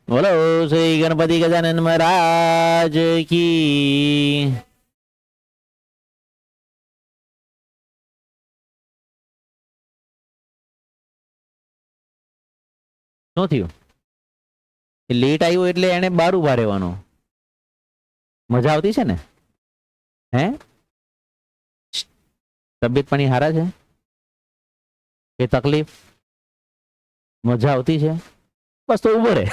બોલો શ્રી ગણપતિ ગજાનન મહારાજ કી. શું થયું? લેટ આવ્યો એટલે એને બાર ઉભા રહેવાનો. મજા આવતી છે ને? હે, તબિયત પાણી હારા છે કે તકલીફ? મજા આવતી છે? બસ તો ઉભો રહે.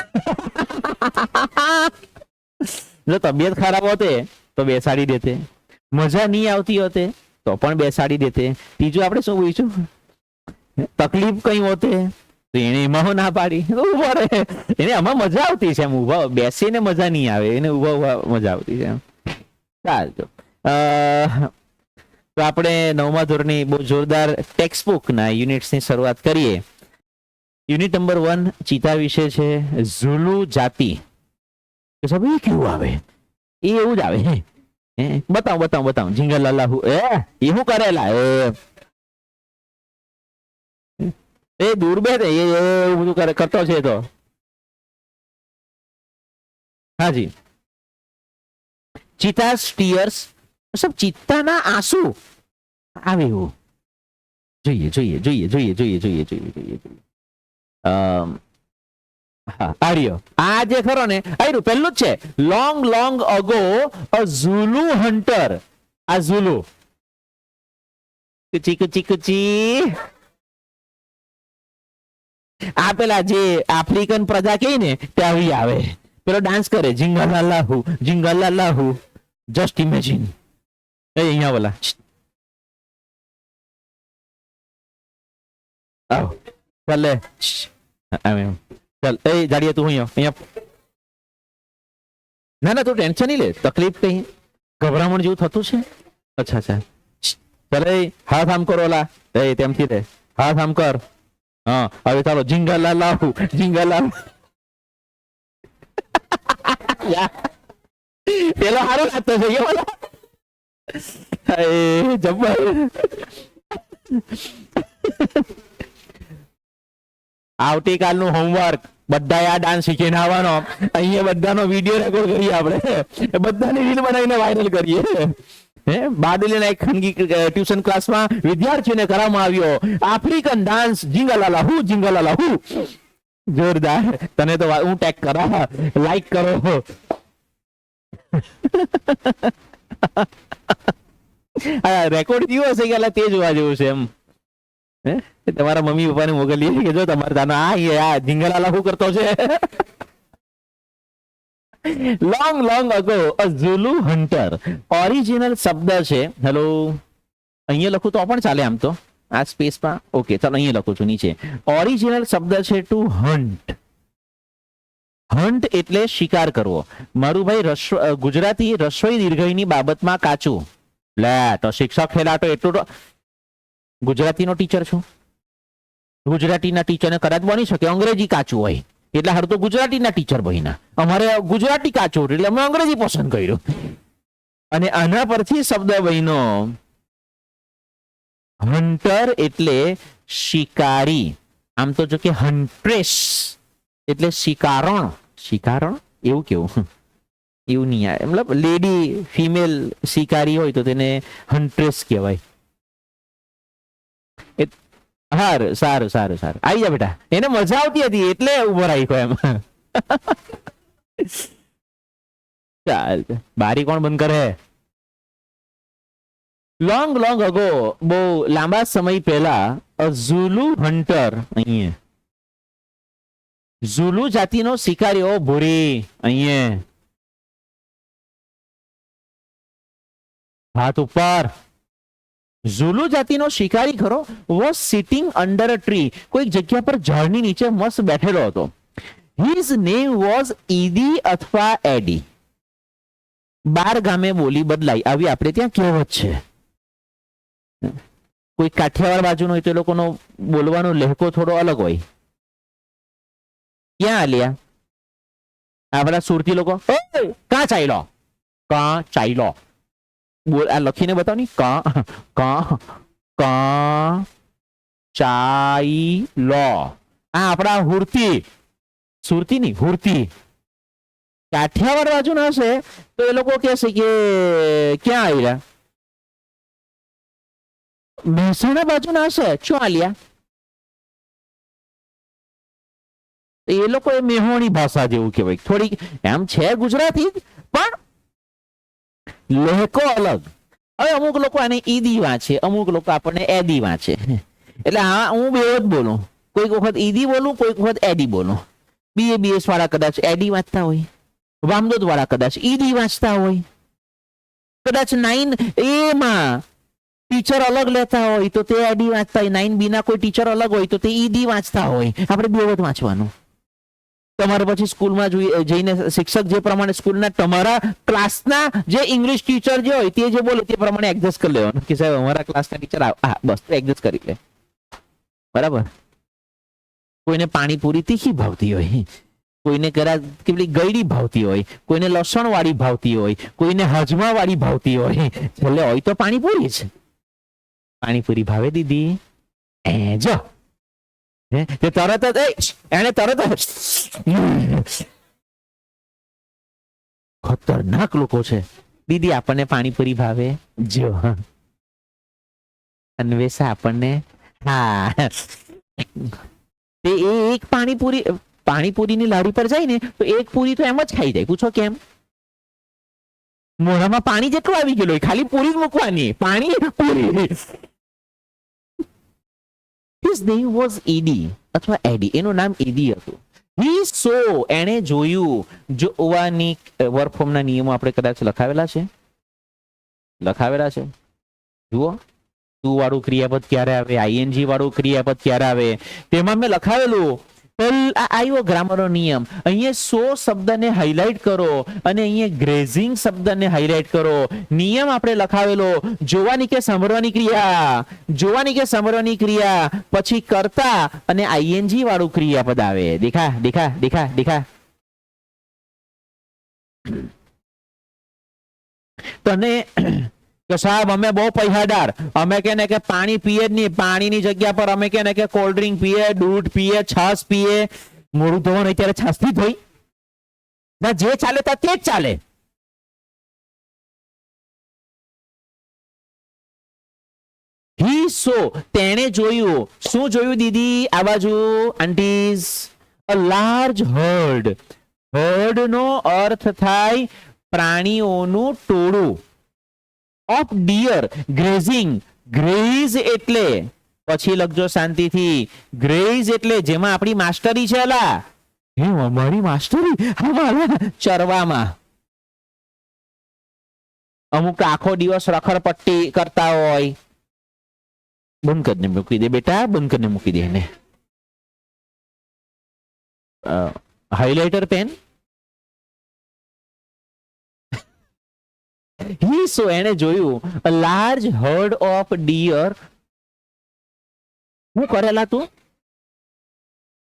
જો તબિયત ખરાબ હોતે તો બેસાડી દેતે, મજા નહીં આવતી હોતે તો પણ બેસાડી દેતે. ત્રીજું આપણે શું પૂછ્યું? તકલીફ કઈ હોતે તો એને એમાં ના પાડી, ઉભો રહે. એને આમાં મજા આવતી છે, એમ ઉભા બેસીને મજા નહીં આવે, એને ઉભા મજા આવતી છે. ચાલજો. તો આપણે 9મા ધોરણની બહુ જોરદાર ટેક્સ્ટબુકના યુનિટ્સની શરૂઆત કરીએ. યુનિટ નંબર 1 ચિતા વિશે છે. ઝુલુ જાતિ. એ કેવું આવે? એ એવું જ આવે. બતાવો. ઝીંગા લાલા એ શું કરેલા? એ દૂર બે એ બધું કરતો છે તો. હાજી. ચિતા ટીયર્સ, ચિત્તાના આંસુ આવે એવું જોઈએ. આર્યો આ જે ખરો ને આર્યું પહેલું જ છે. લોંગ અગો અ ઝુલુ હન્ટર. આ ઝુલુ કુચી આ પેલા જે આફ્રિકન પ્રજા કહી ને ત્યાં આવે, પેલો ડાન્સ કરે જિંગાલાલાહુ. Just imagine. અહીંયા બોલા આવ ચાલે. ચાલ એ જાડીએ તું અહીંયા. ના તું ટેન્શન નહીં લે. તકલીફ કઈ ગભરામણ જેવું થતું છે? અચ્છા ચાલ હાથ આમ કરો. ઓલા તેમથી રે હાથ આમ કર. હા હવે ચાલો જિંગાલાલાહુ. પેલો સારું લાગતો છે જબ્બર. આવતીકાલનું હોમવર્ક બધા આ ડાન્સ શીખીને આવવાનો. અહીંયા બધાનો વિડીયો રેકોર્ડ કરીએ, આપણે બધાની રીલ બનાવીને વાયરલ કરીએ. બારડોલીના એક ખાનગી ટ્યુશન ક્લાસમાં વિદ્યાર્થીઓને કરવામાં આવ્યો આફ્રિકન ડાન્સ જિંગાલાલાહુ. જોરદાર. તને તો હું ટેગ કરા, લાઈક કરો. રેકોર્ડ થયો હશે કે તે જોવા જેવું છે એમ. તમારા મમ્મી પપ્પાને મોકલીએ કે જો તમારે તાનો આ જિંગાલાલા શું કરતો છે. લોંગ અગો અ ઝુલુ હન્ટર. ઓરિજિનલ શબ્દ છે. હેલો, અહીંયા લખું તો પણ ચાલે આમ તો આ સ્પેસમાં. ઓકે ચાલો અહીંયા લખું છું નીચે. ઓરિજિનલ શબ્દ છે ટુ હન્ટ. હન્ટ એટલે શિકાર કરવો. મારું ભાઈ ગુજરાતી રસોઈ દીર્ઘઈની બાબતમાં કાચું. લે તો શિક્ષક ખેલાટો એટલું તો ગુજરાતીનો ટીચર છું. ગુજરાતીના ટીચરને કદાચ બની શકે અંગ્રેજી કાચું હોય એટલે હારું તો ગુજરાતીના ટીચર બન્યા. અમારે ગુજરાતી કાચું એટલે અમે અંગ્રેજી પસંદ કર્યું અને આના પરથી શબ્દ બન્યો હન્ટર એટલે શિકારી. આમ તો જો કે હન્ટ્રેસ એટલે શિકારણ એવું કેવું એવું નહીં આવે. મતલબ લેડી ફિમેલ શિકારી હોય તો તેને હન્ટ્રેસ કહેવાય. સારું આવી જા બેટા. એને મજા આવતી હતી એટલે ઉભો રાખ્યો એમ. ચાલ બારી કોણ બંધ કરે? લોંગ અગો બહુ લાંબા સમય પહેલા અ ઝુલુ હન્ટર. અહીંયા ઝુલુ જાતિનો શિકારીઓ ભૂરી. અહીંયા હાથ ઉપર. ઝુલુ જાતિનો શિકારી ખરો was sitting under a tree. કોઈક જગ્યા પર ઝાડની નીચે મસ્ત બેઠેલો હતો. હિઝ નેમ વોઝ ઈદી અથવા એડી. 12 ગામે બોલી બદલાઈ આવી આપણે ત્યાં કહેવત છે. કોઈ કાઠિયાવાડ બાજુનો હોય તો એ લોકોનો બોલવાનો લહેકો થોડો અલગ હોય. ક્યાં આલ્યા આપણા સુરતી લોકો? કાં ચાઈલો. બોલ આ લખીને બતાવ ની. ચાઈલો. આ આપણા હુરતી, સુરતી ની હુરતી. કાઠિયાવાડ બાજુના હશે તો એ લોકો કહેશે કે ક્યાં આવ્યા, મહેસાણા બાજુના હશે શું આલ્યા, એ લોકો એ મેહોણી ભાષા જેવું કહેવાય, થોડીક એમ છે ગુજરાતી પણ લહેકો અલગ. હવે અમુક લોકો આને ઈદી વાંચે, અમુક લોકો આપણને એદી વાંચે, એટલે હા હું બે જ બોલું, કોઈક વખત ઈદી બોલું, કોઈક વખત એડી બોલું. BABS વાળા કદાચ એડી વાંચતા હોય, વામદોદ વાળા કદાચ ઈદી વાંચતા હોય, કદાચ 9A માં ટીચર અલગ લેતા હોય તો તે એડી વાંચતા હોય, 9B ના કોઈ ટીચર અલગ હોય તો તે ઈદી વાંચતા હોય. આપણે બે જ વાંચવાનું. તમારે પછી સ્કૂલમાં જઈને શિક્ષક જે પ્રમાણે સ્કૂલના તમારા ક્લાસના જે ઇંગ્લિશ ટીચર જે હોય તે જે બોલે તે પ્રમાણે એડજસ્ટ કરી લેવાનું કે સાહેબ અમારા ક્લાસના ટીચર હા બસ એડજસ્ટ કરી લે, બરાબર. કોઈને પાણીપુરી તીખી ભાવતી હોય, કોઈને કેટલી ગળી ભાવતી હોય, કોઈને લસણ વાળી ભાવતી હોય, કોઈને હજમા વાળી ભાવતી હોય, છેલ્લે હોય તો પાણીપુરી જ. પાણીપુરી ભાવે દીદી જો તરત જ એને તરત ખતરનાક લોકો છે. દીદી આપણને પાણીપુરી ભાવે જો, અન્વેષા આપણને હા. તે એક પાણીપુરીની લારી પર જાય ને તો એક પૂરી તો એમ જ ખાઈ જાય. પૂછો કેમ? મોઢામાં પાણી જેટલું આવી ગયેલું, ખાલી પૂરી જ મૂકવાની, પાણી પૂરી. His name was Edie અથવા એડી, એનું નામ એડી હતું. He saw, એણે જોયું. જોવાની વર્ક ફોર્મના નિયમો આપણે કદાચ લખાવેલા છે, જુઓ. ટુ વાળું ક્રિયાપદ ક્યારે આવે, આઈએનજી વાળું ક્રિયાપદ ક્યારે આવે, તેમાં મેં લખાવેલું. આવ્યો ગ્રામરનો નિયમ. અહીંયા સો શબ્દને હાઇલાઇટ કરો અને અહીંયા ગ્રેઝિંગ શબ્દને હાઇલાઇટ કરો. નિયમ આપણે લખાવેલો, જોવાની કે સાંભળવાની ક્રિયા, જોવાની કે સાંભળવાની ક્રિયા, પછી કરતા અને આઈએનજી વાળું ક્રિયાપદ આવે. દેખા દેખા દેખા દેખા. તને કે સાહેબ અમે બહુ પૈસાદાર, અમે કે ને કે પાણી પીએ જ નહીં, પાણીની જગ્યા પર અમે કે ને કે કોલ્ડ ડ્રિંક પીએ, દૂધ પીએ, છાશ પીએ. મોડું ધોવાનું અત્યારે છાશ થી ધોઈ ના, જે ચાલે તે જ ચાલે. He saw, તેણે જોયું. શું જોયું દીદી? આ બાજુ આંટીઝ, a large herd. herd નો અર્થ થાય પ્રાણીઓનું ટોળું. of deer grazing, graze એટલે પછી લખજો શાંતિથી, graze એટલે જેમાં આપણી માસ્ટરી છે. અલા હે અમારી માસ્ટરી ચરવામાં. અમુક આખો દિવસ રખડપટ્ટી કરતા હોય. બંધ કરીને મૂકી દે બેટા, બંધ કરીને મૂકી દે એને. Highlighter pen. He saw, એને જોયું. A large herd of deer. હું કરેલા તું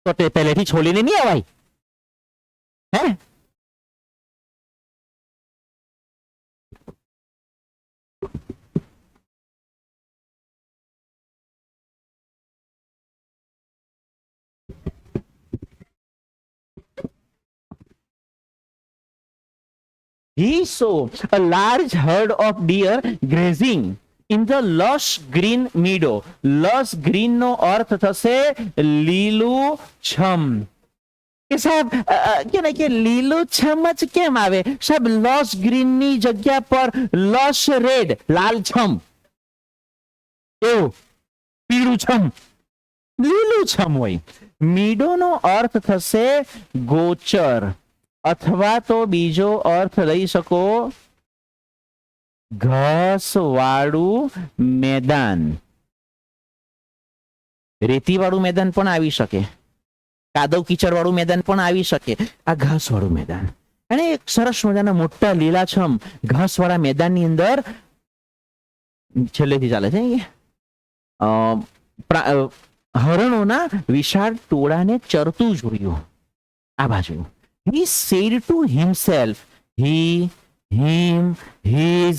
તો તે પહેલેથી છોલીને નહીં આવાય હે? He saw a large herd of deer grazing in the lush green meadow. lush green નો અર્થ થશે લીલું છમ. કે સાહેબ કે લીલું છમ જ કેમ આવે સાહેબ? lush green ની જગ્યા પર lush red, લાલ છમ, એવું પીળું છમ, લીલું છમ હોય. મીડો નો અર્થ થશે ગોચર, અથવા તો બીજો અર્થ લઈ શકો ઘાસ વાળું મેદાન. રેતી વાળું મેદાન પણ આવી શકે, કાદવ કીચડ વાળું મેદાન પણ આવી શકે. આ ઘાસ વાળું મેદાન, અને એક સરસ મજાના મોટા લીલાછમ ઘાસ વાળા મેદાનની અંદર છેલ્લેથી ચાલે છે હરણોના વિશાળ ટોળાને ચરતું જોયું. આ બાજુ he said to himself, he, him, his,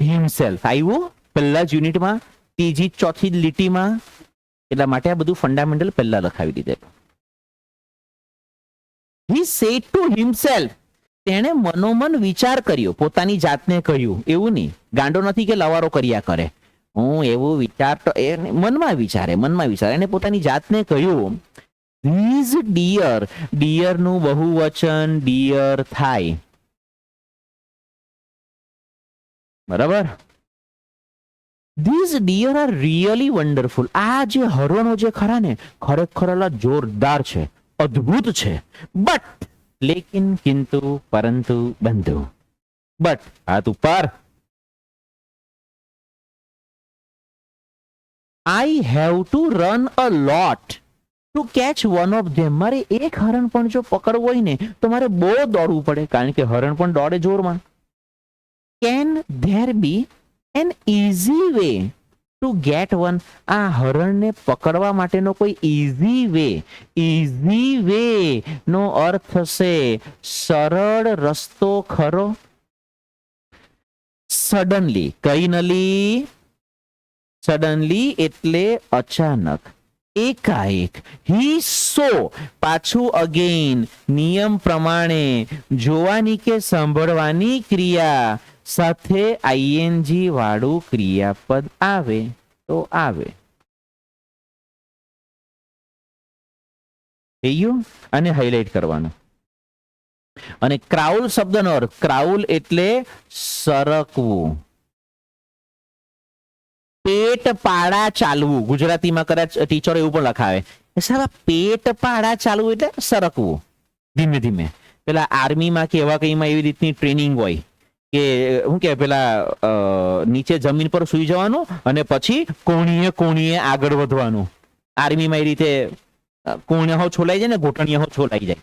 himself. આવ્યું પહેલા જ યુનિટમાં, ત્રીજી ચોથી લીટીમાં. એટલા માટે આ બધું ફંડામેન્ટલ પહેલા લખાવી દીધેલું. હી સેડ ટુ હિમસેલ્ફ, તેણે મનોમન વિચાર કર્યો, પોતાની જાતને કહ્યું. એવું નહીં, ગાંડો નથી કે લવારો કર્યા કરે. હું એવું વિચારતો, એ મનમાં વિચારે. એને પોતાની જાતને કહ્યું, ધીઝ ડિયર, ડિયરનું બહુવચન ડિયર થાય, બરાબર. These deer are really wonderful. આ જે હરણો જે ખરા ને, ખરેખર જોરદાર છે, અદ્ભુત છે. બટ, લેકિન, કિંતુ, પરંતુ, બંધુ. બટ, હાથ ઉપર. I have to run a lot to catch one of them. મારે એક હરણ પણ જો પકડવું હોય ને તો મારે બહુ દોડવું પડે, કારણ કે હરણ પણ દોડે જોરમાં. Can there be an easy way to get one. આ હરણને પકડવા માટેનો કોઈ ઇઝી વે. ઇઝી વે નો અર્થ થશે સરળ રસ્તો ખરો. સડનલી, કઈ નલી, સડનલી એટલે અચાનક, એકાએક. હી સો, પાછું અગેન, નિયમ પ્રમાણે, જોવાની કે સાંભળવાની ક્રિયા સાથે આઈએનજી વાળું ક્રિયાપદ આવે તો આવે. અને હાઇલાઇટ કરવાનું. અને ક્રાઉલ શબ્દનો અર્થ, ક્રાઉલ એટલે સરકવું. પેટ પાડા ચાલવું, ગુજરાતીમાં કદાચ ટીચર એવું પણ લખાવે, સારા પેટ પાડા ચાલવું એટલે સરકવું ધીમે ધીમે. પેલા આર્મીમાં કે એવા કઈમાં એવી રીતની ટ્રેનિંગ હોય કે શું કે પેલા નીચે જમીન પર સુઈ જવાનું અને પછી કોણીએ કોણીએ આગળ વધવાનું. આર્મીમાં એ રીતે કોણે હો છોલાઈ જાય ને ઘોટણીએ હો છોલાઈ જાય.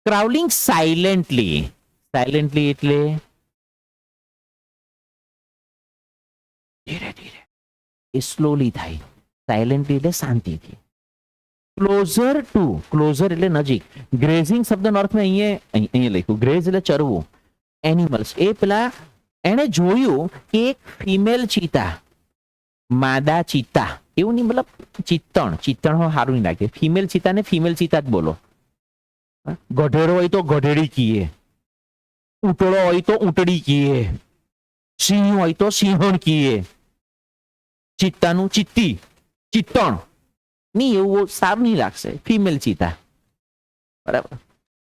ક્રાઉલિંગ સાયલેન્ટલી, સાયલેન્ટલી એટલે ધીરે ધીરે, એ સ્લોલી થાય. સાયલેન્ટલી એટલે શાંતિથી. ક્લોઝર ટુ, ક્લોઝર એટલે નજીક. ગ્રેઝિંગ શબ્દનો અર્થ મેં અહીંયા લખ્યું, ગ્રેઝ એટલે ચરવું. એનિમલ્સ, એ પેલા એને જોયું કે એક ફિમેલ ચીતા, માદા ચીતા, એવું નહીં, મતલબ ચિત્તણ, ચિત્તણ હો સારું નહીં લાગે. ફિમેલ ચીતા ને ફિમેલ ચીતા જ બોલો. ગધેડો હોય તો ગધેડી કીએ, ઉટડો હોય તો ઉટડી કીએ, સિંહ હોય તો સિંહણ કીએ, ચિત્તાનું ચિત્તી, ચિત્તણ નહીં, એવું સારું નહીં લાગશે. ફિમેલ ચીતા, બરાબર.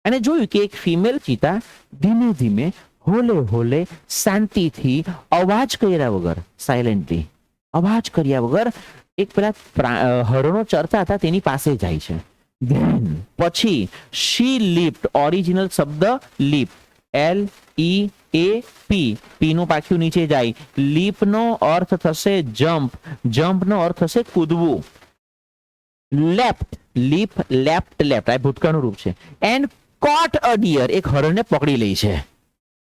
અને જોયું કે એક ફિમેલ ચીતા ધીમે ધીમે, હોલે હોલે, શાંતિથી, અવાજ કર્યા વગર, સાયલેન્ટલી, અવાજ કર્યા વગર એક પેલા હરણો ચરતા હતા તેની પાસે જાય છે. ધેન પછી શી લિફ્ટ, ઓરિજિનલ શબ્દ લીપ, LEAP, પી નું પાછું નીચે જાય. લીપ નો અર્થ થશે જમ્પ, જમ્પ નો અર્થ થશે કૂદવું. લેફ્ટ, લીપ, લેફ્ટ, લેફ્ટ આ ભૂતકાળનું રૂપ છે. એન્ડ કોટ અ ડિયર, એક હરણને પકડી લે છે.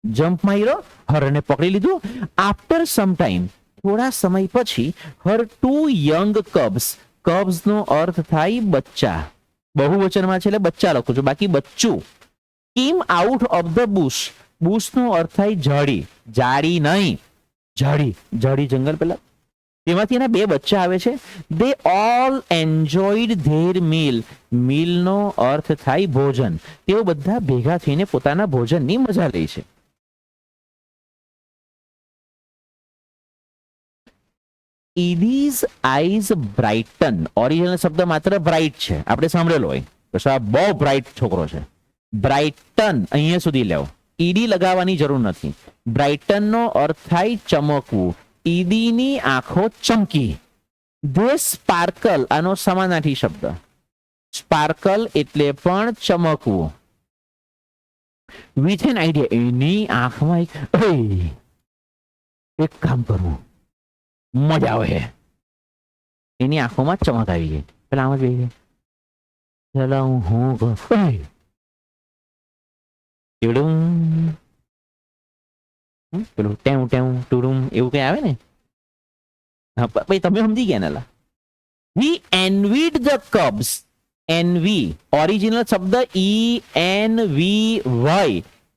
જમ્પ માર્યો, હરણને પકડી લીધું. આફ્ટર સમ ટાઈમ, થોડા સમય પછી, her to young cubs, cubs નો અર્થ થાય બચ્ચા, બહુવચનમાં છે એટલે બચ્ચા લખું છું, બાકી બચ્ચું. Came out of the bush, bush નો અર્થ થાય જાડી, જાડી નહીં, જાડી, જાડી જંગલ, પેલા તેમાંથી એના બે બચ્ચા આવે છે. They all enjoyed their meal, meal નો અર્થ થાય ભોજન. તેઓ બધા ભેગા થઈને પોતાના ભોજનની મજા લે છે. ઇડીઝ આઈઝ બ્રાઇટન, ઓરિજિનલ શબ્દ માત્ર બ્રાઇટ છે, આપણે સાંભળેલો હોય તો સાહેબ બહુ બ્રાઇટ છોકરો છે. બ્રાઇટન અહીંયા સુધી લેવો, ઈડી લગાવવાની જરૂર નથી. બ્રાઇટન નો અર્થ થાય ચમકવું. ઈડીની આંખો ચમકી. ધે સ્પાર્કલ, આનો સમાનાર્થી શબ્દ. સ્પાર્કલ એટલે પણ ચમકવું. વિથ એન આઈડિયા, એની આંખમાં એક કામ કરવું, મજા આવે. એની આંખોમાં ચમક આવી ગઈ. પેલા આમ જ બેસી ચલો હું પેલું ટેવ ટેવ ટુડુમ એવું કઈ આવે ને. ભાઈ તમે સમજી ગયા ને. હી એનવીડ ધ કબ્સ, એનવી ઓરિજિનલ શબ્દ ENVY,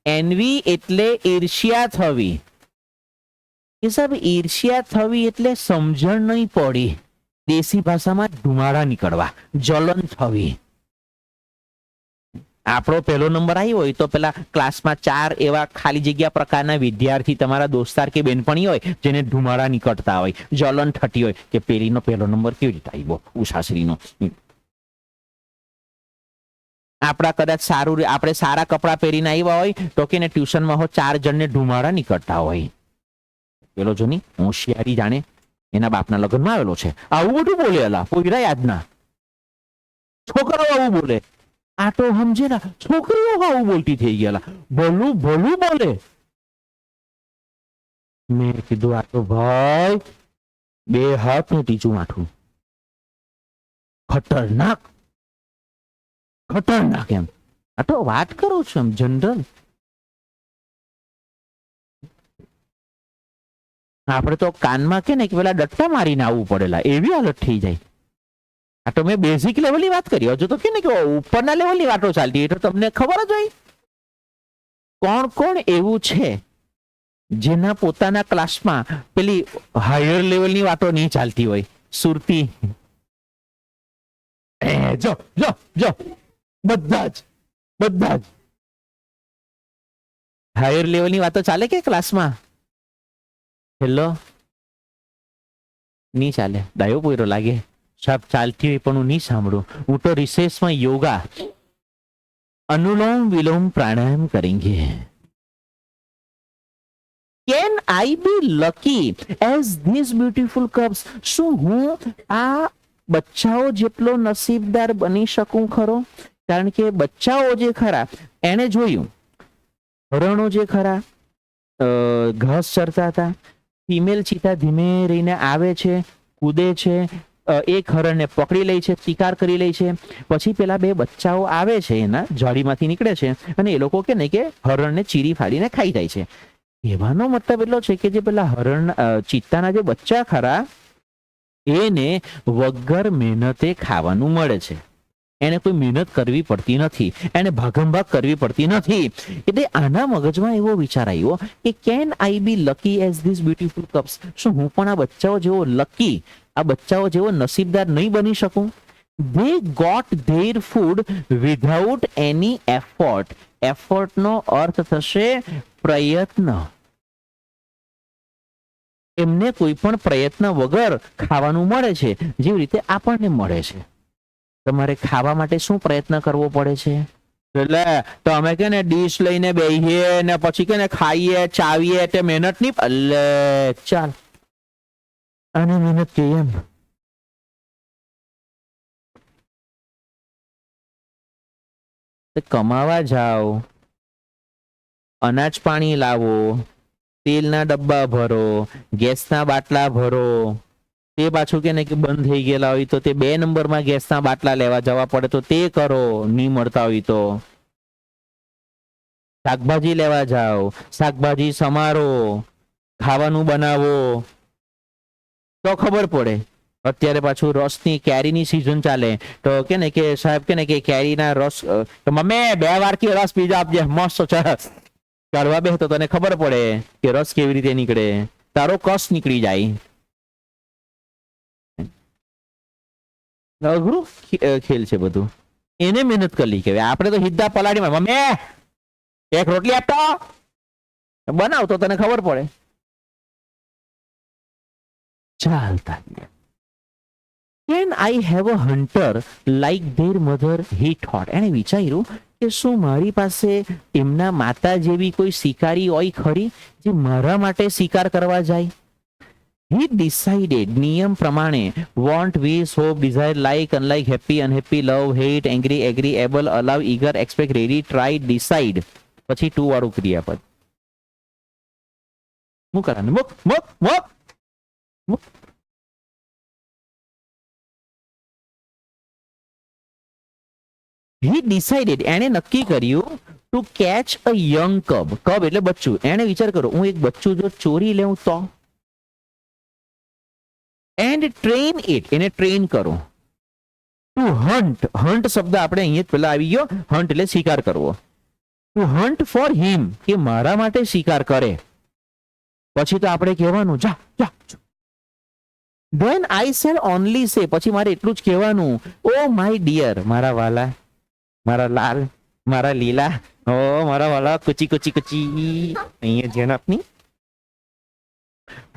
એનવી એટલે ઈર્ષ્યા થવી. એ સાહેબ ઈર્ષ્યા થવી એટલે સમજણ નહીં પડી, દેશી ભાષામાં ધુમાડા નીકળવા, જલન થવી. આપણો પહેલો નંબર આવ્યો હોય તો પેલા ક્લાસમાં 4 એવા ખાલી જગ્યા પ્રકારના વિદ્યાર્થી તમારા દોસ્તાર કે બેનપણી હોય જેને ધુમાડા નીકળતા હોય, જલન થતી હોય કે પેલીનો પહેલો નંબર કેવી રીતે આવ્યો ઉષાશ્રીનો. આપણા કદાચ સારું આપણે સારા કપડાં પહેરીને આવ્યા હોય તો કે ને ટ્યુશનમાં 4 જણને ધુમાડા નીકળતા હોય. પેલો જો ની હોશિયારી જાણે એના બાપના લગ્નમાં આવેલો છે. આવું બધું બોલે અલા પોઈરા યાદના છોકરાઓ આવું બોલે. આ તો સમજેલા છોકરીઓ આવું બોલતી થઈ ગયેલા. ભલું ભલું બોલે. મેં કીધું આ તો ભાઈ 2 હાથ ને ત્રીજું માથું. ખતરનાક ખતરનાક એમ. આ તો વાત કરું છું એમ જનરલ. આપણે તો કાનમાં કે ને કે પેલા ડટ્ટા મારીને આવવું પડેલા એવી હાલત થઈ જાય. આ તો મેં બેઝિક લેવલની વાત કરી. હજુ તો કે ને કે ઉપરના લેવલની વાતો ચાલતી એ તો તમને ખબર જ હોય. કોણ કોણ એવું છે જેના પોતાના ક્લાસમાં પેલી હાયર લેવલની વાતો નહીં ચાલતી હોય? સુરતી જો જો જો બધા જ હાયર લેવલની વાતો ચાલે કે ક્લાસમાં? હેલો નહીં ચાલે. ડાયો પોયરો લાગે. સાહેબ ચાલતી હોય પણ હું નહીં સાંભળું. હું તો રિસેસમાં યોગા अनुलोम विलोम प्राणायाम करेंगे. Can I be lucky as these beautiful cubs? શું હું આ બચ્ચાઓ જેટલો નસીબદાર બની શકું ખરો? કારણ કે બચ્ચાઓ જે ખરા એને જોયું હરણો જે ખરા ઘાસ ચરતા હતા. ફિમેલ ચીતા ધીમે રહીને આવે છે, કૂદે છે, એક હરણને પકડી લે છે, શિકાર કરી લે છે. પછી પેલા 2 બચ્ચાઓ આવે છે એના જાળીમાંથી નીકળે છે અને એ લોકો કે ને કે હરણને ચીરી ફાડીને ખાઈ જાય છે. કહેવાનો મતલબ એટલો છે કે જે પેલા હરણ ચિત્તાના જે બચ્ચા ખરા એને વગર મહેનતે ખાવાનું મળે છે. એને કોઈ મહેનત કરવી પડતી નથી, એને ભાગમભાગ કરવી પડતી નથી. એટલે આના મગજમાં એવો વિચાર આવ્યો કે can I be lucky as this beautiful cubs? શું હું પણ આ બચ્ચાઓ જેવો લકી, આ બચ્ચાઓ જેવો નસીબદાર નહીં બની શકું? They got their food without any effort. એફર્ટનો અર્થ થશે પ્રયત્ન. એમને કોઈ પણ પ્રયત્ન વગર ખાવાનું મળે છે, જેવી રીતે આપણને મળે છે. તમારે ખાવા માટે શું પ્રયત્ન કરવો પડે છે? એટલે તો અમે કે ને ડીશ લઈને બેહીએ ને પછી કે ને ખાઈએ ચાવીએ એટલે મહેનત નહીં. અલ્લે ચાલ આને મહેનત કહીએ એમ. કમાવા જાઓ, અનાજ પાણી લાવો, તેલના ડબ્બા ભરો, ગેસના બાટલા ભરો. તે પાછું કે ને કે બંધ થઈ ગયેલા હોય તો તે 2 નંબરમાં ગેસના બાટલા લેવા જવા પડે તો તે કરો. નહીં મળતા હોય તો શાકભાજી લેવા જાઓ, શાકભાજી સમારો, ખાવાનું બનાવો તો ખબર પડે. અત્યારે પાછું રસની કેરીની સિઝન ચાલે તો કે ને કે સાહેબ કે ને કે કેરીના રસ તો મમ્મી 2 વારકી રસ પીજા આપજે મસ્ત કરવા બે તો તને ખબર પડે કે રસ કેવી રીતે નીકળે. તારો કસ નીકળી જાય. અઘરું ખેલ છે બધું. એને મહેનત કરલી કહેવાય. આપણે તો સીધા પલાડીમાં મમ્મી 1 રોટલી આપતો બનાવ તો તને ખબર પડે. ચાલતા Can I have a hunter like their mother? He thought. એને વિચાર્યું કે શું મારી પાસે એમના માતા જેવી કોઈ શિકારી હોય ખરી જે મારા માટે શિકાર કરવા જાય? He decided નિયમ પ્રમાણે want, wish, hope, desire, like, unlike, happy, unhappy, love, hate, angry, agree, able, allow, eager, expect, ready, try, decide. પછી 2 વાળું ક્રિયાપદ. શું કરવાનું? મુક મુક મુક મુક. He decided. એને નક્કી કર્યું to catch a young cub. cub એટલે બચ્ચું. એને વિચાર કરો હું એક બચ્ચું જો ચોરી લેવું તો and train it. એને ટ્રેન કરો. to hunt. hunt શબ્દ આપણે અહીંયા પેલા આવી ગયો. hunt એટલે શિકાર કરવો. to hunt for him કે મારા માટે શિકાર કરે. પછી તો આપણે કહેવાનું જા જા. then I shall only say. પછી મારે એટલું જ કહેવાનું oh my dear. મારા વાલા, મારા લાલ, મારા લીલા, ઓ મારા વાલા કુચી કુચી કુચી, અહીંયા ધ્યાન આપની.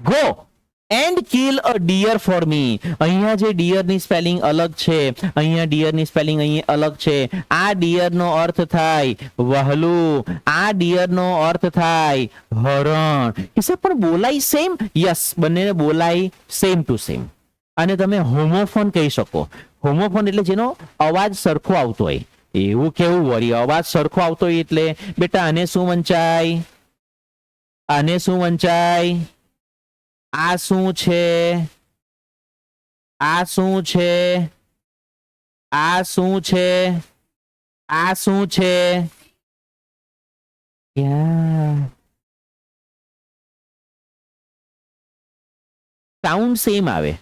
Go and kill a deer for me. અહીંયા જે ડિયર ની સ્પેલિંગ અલગ છે, અહીંયા ડિયર ની સ્પેલિંગ અહીંયા અલગ છે. આ ડિયર નો અર્થ થાય વહલું, આ ડિયર નો અર્થ થાય હરણ. એ પણ બોલાય સેમ? યસ, બંનેને બોલાય સેમ ટુ સેમ. અને તમે હોમોફોન કહી શકો. હોમોફોન એટલે જેનો અવાજ સરખો આવતો હોય. એવું કેવું વળી, અવાજ સરખો આવતો હોય એટલે બેટા આને શું વંચાય, આને શું વંચાય, આ શું છે, આ શું છે, આ શું છે, આ શું છે, સાઉન્ડ સેમ આવે.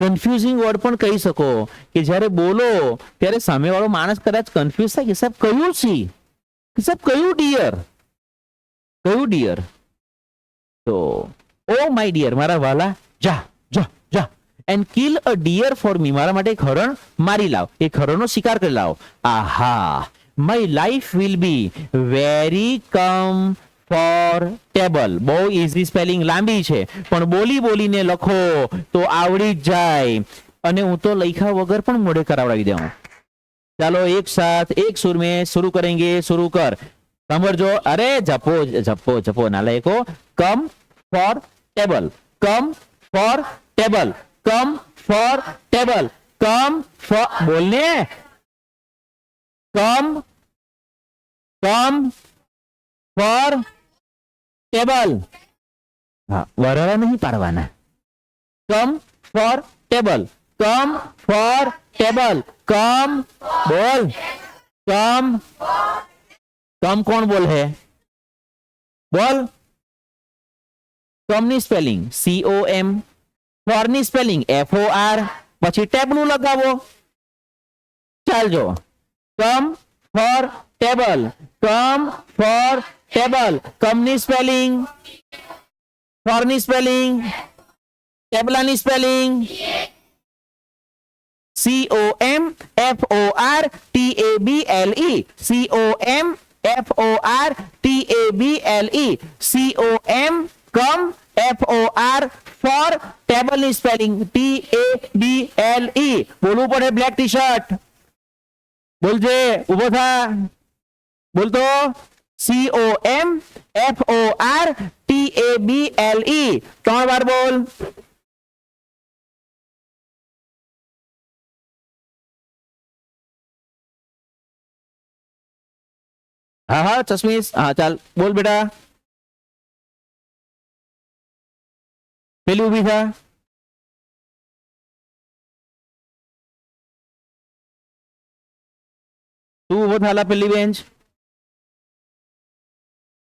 કન્ફ્યુઝિંગ વર્ડ પણ કહી શકો કે જ્યારે બોલો ત્યારે સામેવાળો માણસ કદાચ કન્ફ્યુઝ થાય કે સાહેબ કયું છે, કે સાહેબ કયું ડિયર, કયું ડિયર. તો ઓ માય ડિયર, મારા વાલા, જા જા જા and kill a deer for me. મારા માટે એક હરણ મારી લાવ, એક હરણનો શિકાર કરી લાવો. Aha, my life will be very comfortable. બહુ ઇઝી સ્પેલિંગ, લાંબી છે પણ બોલી બોલીને લખો તો આવડી જ જાય. અને હું તો લખ્યા વગર પણ મોઢે કરાવડાવી દઉં. ચાલો એક સાથ એક સુર में शुरू करेंगे. शुरू कर, समझो. अरे जपो जपो जपो नालायको. Come for table, come for table, come for table, come for, बोलने, कम कम फॉर टेबल. हाँ, वराला नहीं पाड़वाना. Come for table, come for table, come, बोल, कम. कम कौन बोल है, बोल. कम ની સ્પેલિંગ COM, ફોર ની સ્પેલિંગ FOR, પછી ટેબનું લગાવો. ચાલજો. Come for table, come for table. Come ની સ્પેલિંગ, ફોર ની સ્પેલિંગ, ટેબલાની spelling COM FOR TABLE, COM FOR TABLE, COM come FOR for table ની સ્પેલિંગ TABLE. બોલવું પડે. બ્લેક ટી શર્ટ બોલજે, ઉભો થા, બોલતો. COM FOR TABLE. 3 વાર બોલ. હા હા ચશ્મીશ, હા ચાલ બોલ બેટા. પેલી ઉભી થા. તું ઉભો થાલા પેલી બેન્ચ.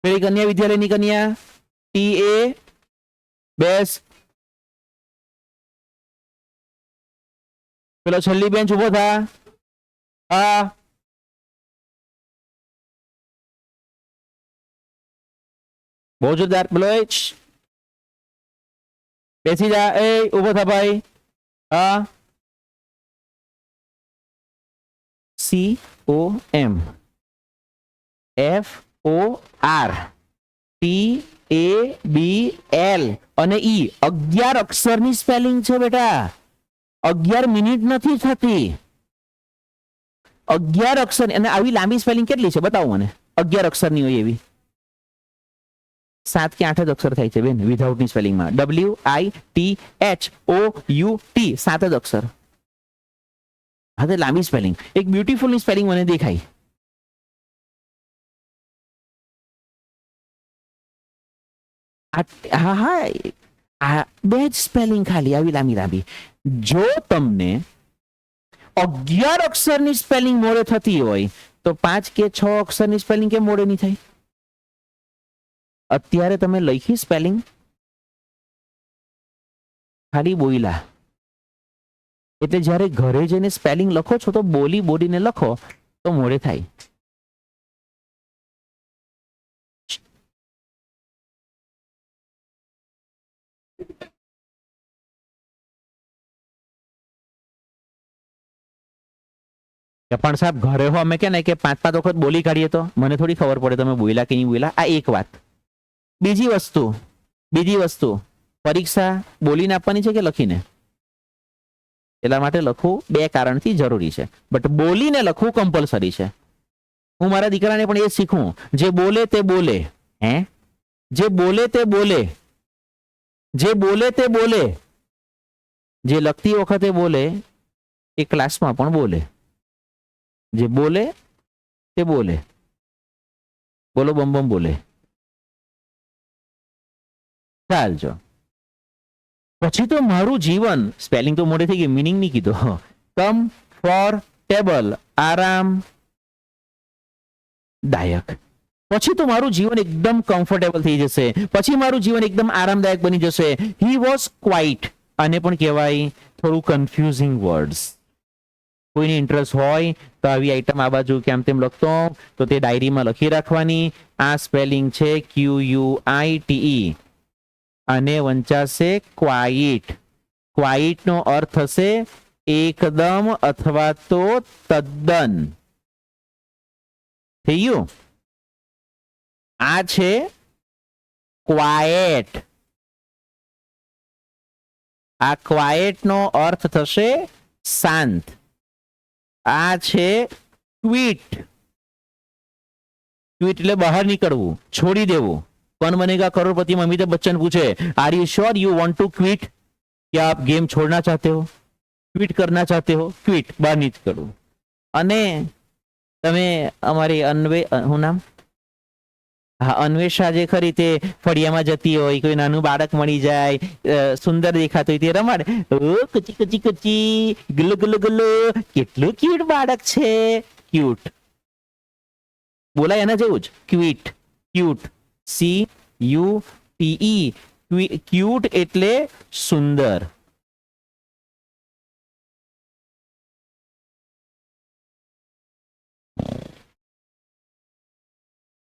પેલી કન્યા વિદ્યાલયની કન્યા TA બેસ. પેલો છેલ્લી બેન્ચ ઉભો થા. હા, બહુ જોરદાર. પેલો બેસી જા. એ ઉભો થા ભાઈ. હા, COM FOR TABL અને E. 11 અક્ષરની સ્પેલિંગ છે બેટા. 11 મિનિટ નથી થતી. 11 અક્ષર. અને આવી લાંબી સ્પેલિંગ કેટલી છે બતાવો મને. 11 અક્ષરની હોય એવી 7 કે 8 જ અક્ષર થાય છે બેન વિધાઉટ ની સ્પેલિંગમાં. WITHOUT 7 જ અક્ષર. હા, તો લાંબી સ્પેલિંગ. એક બ્યુટીફુલ ની સ્પેલિંગ મને દેખાય. હા હા, આ બે જ સ્પેલિંગ ખાલી આવી લાંબી લાંબી. જો તમને 11 અક્ષરની સ્પેલિંગ મોડે થતી હોય તો 5 કે 6 અક્ષરની સ્પેલિંગ કેમ મોડે નહીં થાય? અત્યારે તમે લખી સ્પેલિંગ ખાલી બોયલા. એટલે જ્યારે ઘરે જઈને સ્પેલિંગ લખો છો તો બોલી બોલીને લખો તો મોડે થાય. કે પણ સાહેબ ઘરે હો અમે કે ને કે 5-5 વખત બોલી કાઢીએ તો મને થોડી ખબર પડે તમે બોલ્યા કે નહીં બોલ્યા. આ એક વાત. બીજી વસ્તુ પરીક્ષા બોલીને આપવાની છે કે લખીને? એટલા માટે લખવું 2 કારણથી જરૂરી છે, બટ બોલીને લખવું કમ્પલસરી છે. હું મારા દીકરાને પણ એ શીખવું, જે બોલે તે બોલે. જે બોલે તે બોલે, જે બોલે તે બોલે, જે લખતી વખતે બોલે એ ક્લાસમાં પણ બોલે. જે બોલે તે બોલે. બોલો બમ બમ બોલે. ચાલજો. પછી તો મારું જીવન, સ્પેલિંગ તો મોડે થઈ ગઈ, મીનિંગ નહીં કીધો. કમ્ફર્ટેબલ, આરામદાયક. પછી તો મારું જીવન એકદમ કમ્ફર્ટેબલ થઈ જશે. પછી મારું જીવન એકદમ આરામદાયક બની જશે. He was quite. આને પણ કહેવાય થોડું કન્ફ્યુઝિંગ વર્ડ્સ. કોઈને ઇન્ટરેસ્ટ હોય તો આવી આઈટમ આ બાજુ કેમ તેમ લખતો તો તે ડાયરીમાં લખી રાખવાની. આ સ્પેલિંગ છે QUITE અને વંચાશે ક્વાઇટ. ક્વાઇટ નો અર્થ થશે એકદમ અથવા તો તદ્દન. થઈ ગયું? આ છે ક્વાયટ. આ ક્વાયટ નો અર્થ થશે શાંત. આ છે ક્વિટ. ક્વિટ એટલે બહાર નીકળવું, છોડી દેવું. कौन बनेगा करोड़पति में अमिताभ बच्चन पूछे, are you sure you want to quit? क्या आप गेम छोड़ना चाहते हो, क्विट करना चाहते हो? क्विट, बहार નીકળવું. અને તમે અમારી હું નામ અન્વેષા જે ખરી તે ફળિયામાં જતી હોય, કોઈ નાનું બાળક મળી જાય, સુંદર દેખાતું હોય તે રમાડે, ઓ કચી કચી કચી, ગુલ્લો ગુલ્લો ગુલ્લો, કેટલું ક્યુટ બાળક છે. ક્યુટ બોલાય એના જેવું જ, ક્વિટ. Cute, CUTE. ક્યુટ એટલે સુંદર.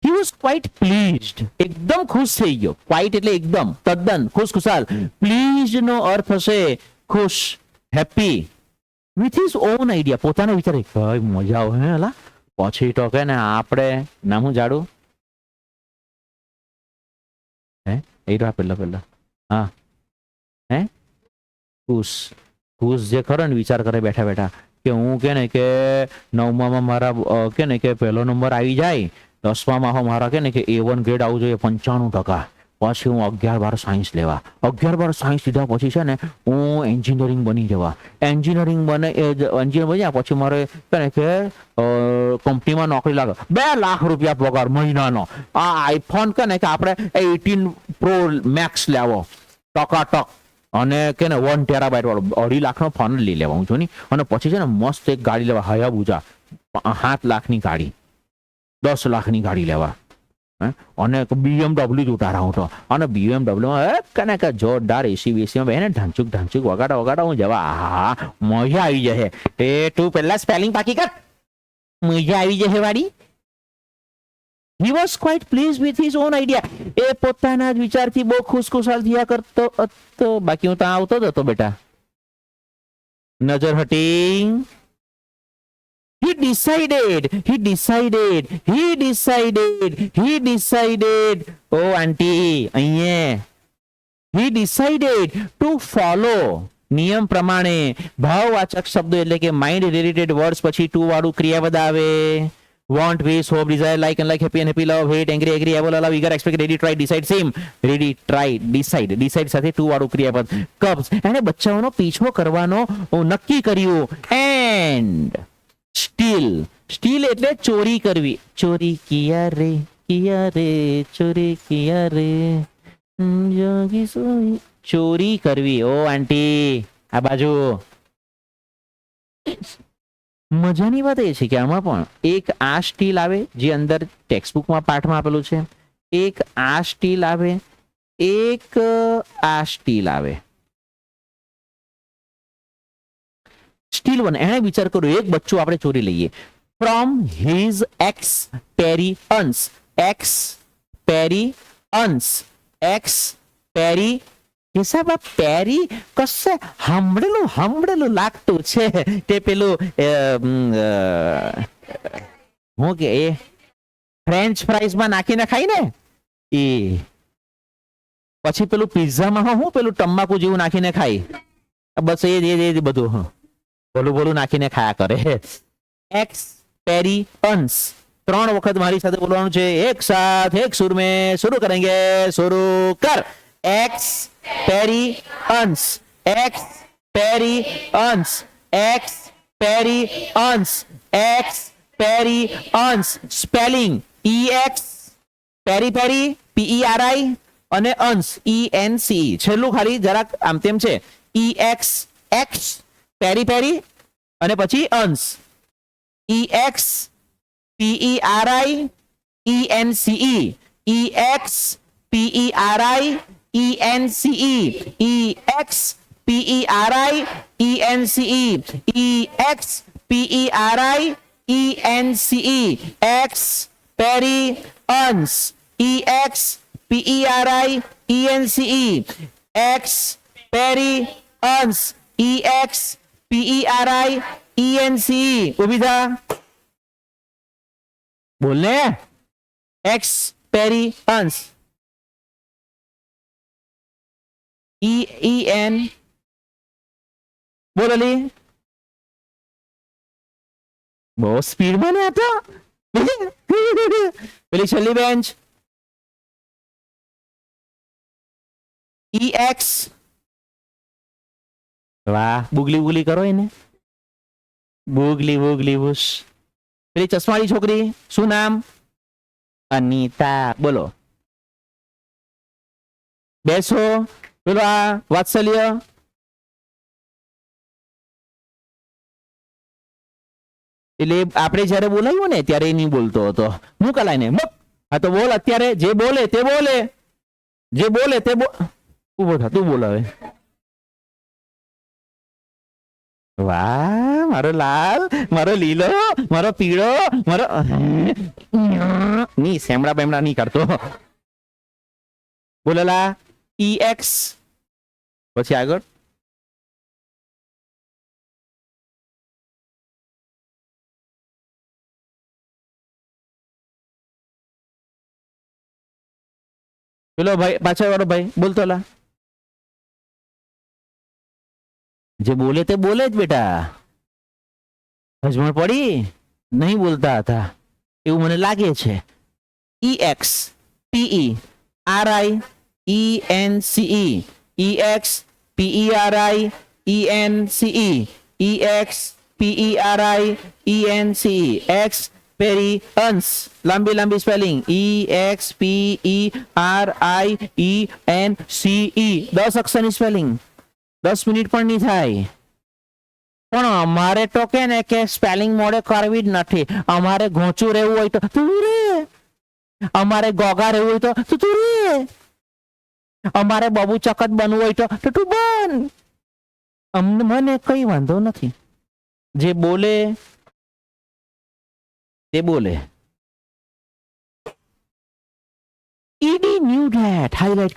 He was quite pleased. એકદમ ખુશ થઈ ગયો. ક્વાઇટ એટલે એકદમ, તદ્દન, ખુશખુશાલ. પ્લીઝડ નો અર્થ હશે ખુશ, happy. With his own idea, પોતાનો વિચાર. કઈ મજા આવે હે અલા. પછી તો કે ને આપણે નામ હું જાડું એ તો પેલા હા હે ખુશ. ખુશ જે ખરો ને વિચાર કરે બેઠા બેઠા કે હું કે ને કે 9માં મારા કે ને કે પહેલો નંબર આવી જાય, 10માં મારા કે ને કે A1 ગ્રેડ આવવું જોઈએ 95%. પછી હું 11-12 સાયન્સ લેવા. 11-12 સાયન્સ લીધા પછી છે ને હું એન્જિનિયરિંગ બની જવા. એન્જિનિયરિંગ બન્યા પછી મારે કે ને કે કંપનીમાં નોકરી લાગે. 2 લાખ રૂપિયા પગાર મહિનાનો. આ આઈફોન કે ને કે આપણે 18 પ્રો મેક્સ લેવો ટકાટક, અને કે ને 1 ટેરાબાઇટ વાળો 2.5 લાખનો ફોન લઈ લેવા હું છું ને. અને પછી છે ને મસ્ત એક ગાડી લેવા, હાયાબુઝા 7 લાખની ગાડી, 10 લાખની ગાડી લેવા. અને BMW ઉતારા હું તો. અને BMW માં કે જોરદાર એસી બેસીમાં બેને ઢાંચુક ઢાંચુક વગાડા હું જવા. હા મજા આવી જશે. એ તું પેલા સ્પેલિંગ પાકી કર, મજા આવી જશે વાડી. He was quite pleased with his own idea. એ પોતાના જ વિચારથી બહુ ખુશખુશાલ થયા કરતો હતો. બાકી હું ત્યાં આવતો જ હતો બેટા. નજર હટી. He decided. Oh, auntie, અહીંયા. He decided to follow. નિયમ પ્રમાણે ભાવવાચક શબ્દો એટલે કે માઇન્ડ રિલેટેડ વર્ડ્સ પછી ટુ વાળું ક્રિયાપદ આવે. Want, wish, hope, desire, like and like, happy and happy, love, hate, angry, agree, able, allow, eager, expect, ready, try, decide, same. Ready, try, decide. Decide સાથે ટુ વાળું ક્રિયાપદ. Cubs, એને બચ્ચાઓનો પીછો કરવાનો નક્કી કર્યું. And steel. સ્ટીલ એટલે ચોરી કરવી. ચોરી કિયા રે ચોરી કિયા રે ચોરી કરવી. ઓ આંટી આ બાજુ. મજાની વાત એ છે કે આમાં પણ એક આ સ્ટીલ આવે જે અંદર ટેક્સ્ટબુકમાં પાઠમાં આપેલું છે, એક આ સ્ટીલ આવે, એક આ સ્ટીલ આવે. સ્ટીલ 1 એને વિચાર કરો, એક બચ્ચું આપણે ચોરી લઈએ. From his એક્સપેરિયન્સ. કેસાબા પેરી કશે હમળેલું લાગતું છે તે પેલું હું કે એ ફ્રેન્ચ ફ્રાઈઝ માં નાખીને ખાઈ ને એ પછી પેલું પિઝામાં હું પેલું ટમાકુ જેવું નાખીને ખાઈ બસ એ બધું બોલું નાખીને ખાયા કરે एक्सपेरियंस 3 વખત મારી સાથે બોલવાનું છે એક સાથ એક સુર में शुरू करेंगे शुरू कर experience experience experience experience spelling EX पेरी पेरी PERI અને અંશ ENC છેલ્લું ખાલી જરાક આમ તેમ છે EX X પેરી પેરી અને પછી અંશ EX PERI ENCE EX PERI ENCE EX PERI ENCE EX PERI ENCE X पेरी अंश EX PERI ENCE X पेरी अंश EX PERI ENCE उभी था बोलने X पेरी अंश EN बोलली बहुत स्पीड में नहीं आता પેલી છેલ્લી બેન્ચ EX વાહ બુગલી કરો એને બુગલી બુશ પેલી ચશ્માવાળી છોકરી શું નામ અનિતા બોલો બેસો પેલો આ વાત્સલ્ય એટલે આપણે જયારે બોલાવ્યું ને ત્યારે એ નહીં બોલતો હતો હું કલાઈને હા તો બોલ અત્યારે જે બોલે તે ઉભો થા તું બોલાવે વાહ મારો લાલ મારો લીલો મારો પીળો મારો ની સેમડા બેમડા નહીં કરતો બોલેલા EX પછી આગળ પેલો ભાઈ પાછળ વાળો ભાઈ બોલતો લા જે બોલે તે બોલે જ બેટા હજમણ પડી નહીં બોલતા હતા એવું મને લાગે છે EX PERI ENCE EX PERI ENCE EX PERI ENCE X पेरी अंश लंबी स्पेलिंग EXPERIENCE 10 અક્ષરની સ્પેલિંગ 10 મિનિટ પણ નહીં થાય પણ અમારે તો કે ને કે સ્પેલિંગ મોડે કરવી જ નથી અમારે ઘોંચું રહેવું હોય તો તું રે અમારે ગોગા રહેવું હોય તો તું રે અમારે બબુ ચકત બનવું હોય તો તું બન મને કઈ વાંધો નથી જે બોલે તે બોલે ED knew that highlight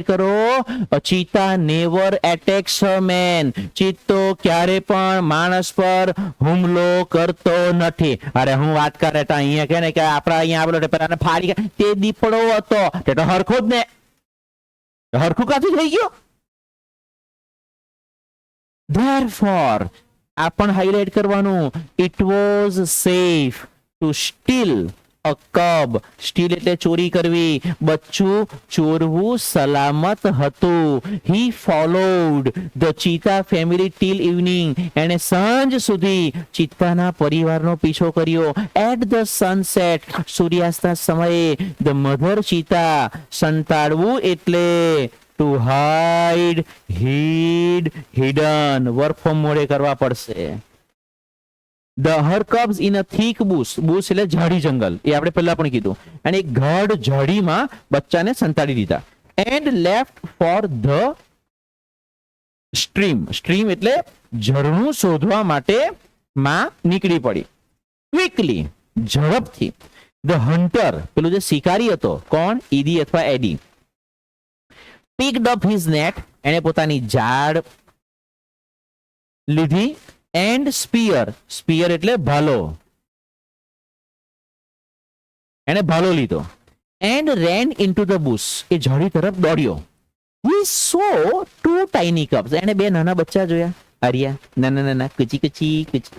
કરો ચીતા never attacks a man ચિત્તો ક્યારે પણ માણસ પર હુમલો કરતો નથી અરે હું વાત કરે તો અહીંયા કે ને કે આપણા અહીંયા આવેલો પેલાને ફાડી તે દીપડો હતો તે તો હરખો જ ને હરખું કાથી થઈ ગયો therefore આપણ હાઇલાઇટ કરવાનું it was safe to steal a cub steal એટલે ચોરી કરવી બચ્ચું ચોરવું સલામત હતું he followed the cheetah family till evening એણે સાંજ સુધી ચિત્તાના પરિવારનો પીછો કર્યો એટ ધ સનસેટ સૂર્યાસ્તના સમયે ધ મધર ચીતા સંતાડવું એટલે ટુ હાઇડ હિડન વર્ક ફ્રોમ મોડે કરવા પડશે the her cubs in a thick bush એટલે ઝાડી જંગલ એ આપણે પહેલા પણ કીધું અને એક ગાઢ ઝાડીમાં બચ્ચાને સંતાડી દીધા and left for the stream એટલે ઝરણું શોધવા માટે માં નીકળી પડી ક્વિકલી ઝડપથી ધ હન્ટર પેલું જે શિકારી હતો કોણ ઈડી અથવા એડી picked up his net, એને પોતાની ઝાડ લીધી, and spear, spear એટલે ભાલો, એને ભાલો લીધો, and ran into the bush, એ ઝાડી તરફ દોડ્યો. He saw two tiny cubs, એને બે નાના બચ્ચા જોયા, આર્યા નાના નાના કચી કચી કચી.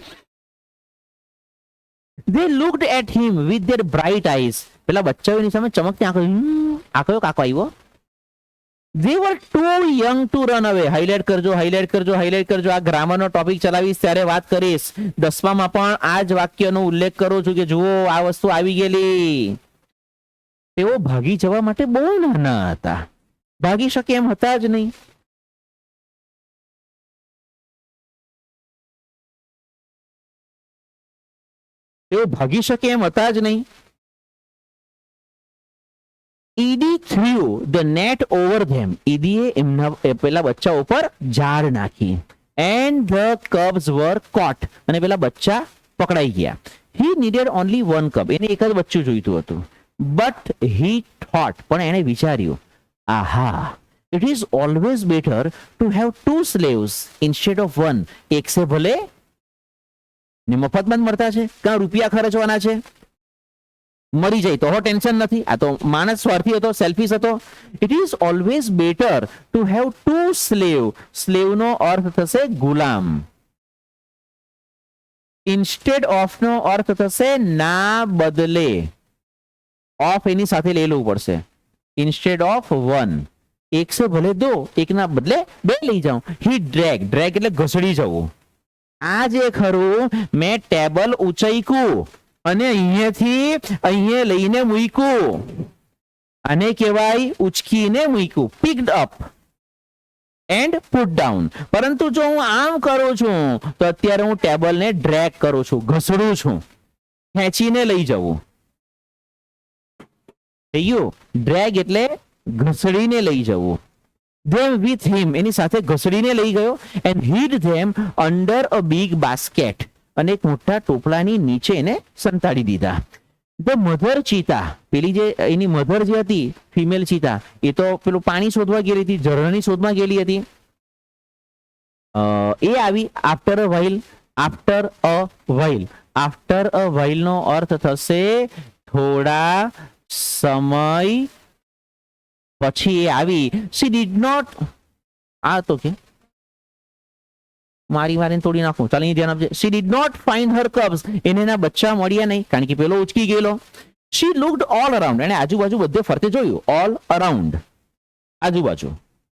They looked at him with their bright eyes, પેલા બચ્ચાઓની સામે ચમકતી આંખો, આ કયો કાકો આવ્યો. They were too young to run away. Highlight કરજો, હાઇલાઇટ કરજો, હાઇલાઇટ કરજો. આ ગ્રામરનો ટોપિક ચલાવીશ ત્યારે વાત કરીશ. 10માં પણ આ જ વાક્યનો ઉલ્લેખ કરું છું કે જુઓ આ વસ્તુ આવી ગયેલી. તેઓ ભાગી જવા માટે બહુ નાના હતા, ભાગી શકે એમ હતા જ નહીં. તેઓ ભાગી શકે એમ હતા જ નહીં. Eddie threw the net over them. ઈદીએ એમના પેલા બચ્ચા ઉપર ઝાડ નાખી. And the cubs were caught. અને પેલા બચ્ચા પકડાઈ ગયા. He needed only one cub. એને એક જ બચ્ચું જોઈતું હતું. But he thought, પણ એને વિચાર્યું, આહા, it is always better to have two slaves instead of one. એક સે ભલે ને મફતમાં જ મળતા છે, કાં રૂપિયા ખર્ચવાના છે, મરી જાય તો ટેન્શન નથી. આ તો માણસ સ્વાર્થી હતો, સેલ્ફિશ હતો. It is always better to have to slave. Slave નો અર્થ થશે ગુલામ. ઇન્સ્ટેડ ઓફ નો અર્થ થશે ના બદલે. ઓફ એની સાથે લઈ લેવું પડશે. ઇન્સ્ટેડ ઓફ વન, એક સે ભલે દો, એકના બદલે બે લઈ જાઉં. હી ડ્રેગ, ડ્રેગ એટલે ઘસડી જવું. આ જે ખરું મેં ટેબલ ઉંચાઈકું અને અહીંયાથી અહીંયા લઈને મૂક્યું, આને કહેવાય ઉચકીને મૂક્યું. Picked up and put down. પરંતુ જો હું આમ કરું છું તો અત્યારે હું ટેબલને ડ્રેગ કરું છું, ઘસડું છું, ખેંચીને લઈ જવું. થઈ ગયું? ડ્રેગ એટલે ઘસડીને લઈ જવું. Them with him, એની સાથે ઘસડીને લઈ ગયો. And hid them under a big basket, અને એક મોટા ટોપલાની નીચે એને સંતાડી દીધા. ધ મધર ચીતા, પેલી જે એની મધર જે હતી ફિમેલ ચીતા, એ તો પેલું પાણી શોધવા ગયેલી હતી, ઝરણાની શોધમાં ગયેલી હતી. એ આવી after a while. After a while, after a while નો અર્થ થશે થોડા સમય પછી એ આવી. She did not, આ તો કે મારી મારીને તોડી નાખું, ચાલ અહીં ધ્યાન આપજે. She did not find her cubs, એને એના બચ્ચા મળ્યા નહીં, કારણ કે પેલો ઉચકી ગયેલો. She looked all around, એને આજુબાજુ બધે ફરતે જોયું. All around, આજુબાજુ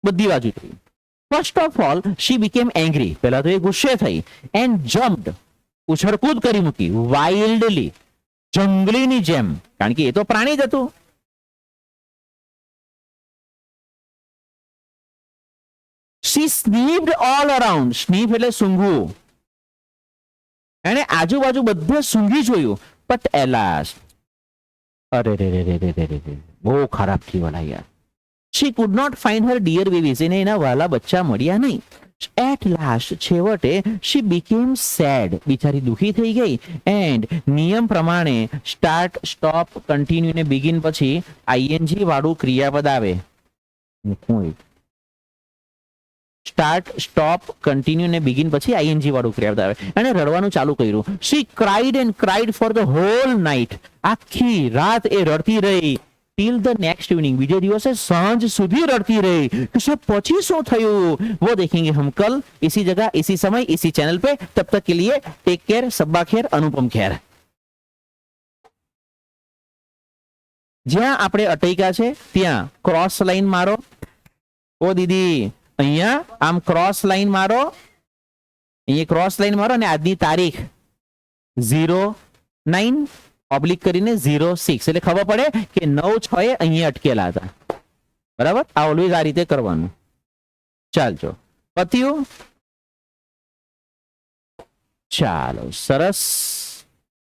બધી બાજુ જોયું. First of all she became angry, પહેલા તો એ ગુસ્સે થઈ. And jumped, ઉછળકૂદ કરી મૂકી. Wildly, જંગલીની જેમ, કારણ કે એ તો પ્રાણી જ હતું. She sniffed all around. Sniff એટલે સૂંઘવું. એને આજુબાજુ બધે સૂંઘી જોયું. But alas, અરે રે રે રે રે રે રે, બહુ ખરાબ થયું યાર. She could not find her dear babies. એને એના વાલા બચ્ચા મળ્યા નહીં. At last, છેવટે she became sad. બિચારી દુખી થઈ ગઈ. And નિયમ પ્રમાણે સ્ટાર્ટ, સ્ટોપ, કન્ટિન્યુ ને બિગિન પછી ing વાળું ક્રિયાપદ આવે. સ્ટાર્ટ, સ્ટોપ, કન્ટિન્યુ ને બિગિન પછી ing વાળું ક્રિયાપદ આવે. અને રડવાનું ચાલુ કર્યું. She cried and cried for the whole night. આખી રાત એ રડતી રહી. Till the next evening, બીજે દિવસે સાંજ સુધી રડતી રહી. તો सब પછી શું થયું वो देखेंगे हम कल, इसी जगह, इसी समय, इसी चैनल पे. तब तक के लिए टेक केयर. सब्बा खैर, अनुपम खैर. જ્યાં આપણે અટક્યા છે ત્યાં ક્રોસ લાઈન મારો. ઓ દીદી, અહીંયા આમ ક્રોસ લાઈન મારો, અહીંયા ક્રોસ લાઈન મારો અને આજની તારીખ 09 ઓબ્લિક કરીને 06, એટલે ખબર પડે કે 9/6 અહીંયા અટકેલા હતા. બરાબર? આ ઓલવેઝ આ રીતે કરવાનું. ચાલજો, પત્યું? ચાલો, સરસ.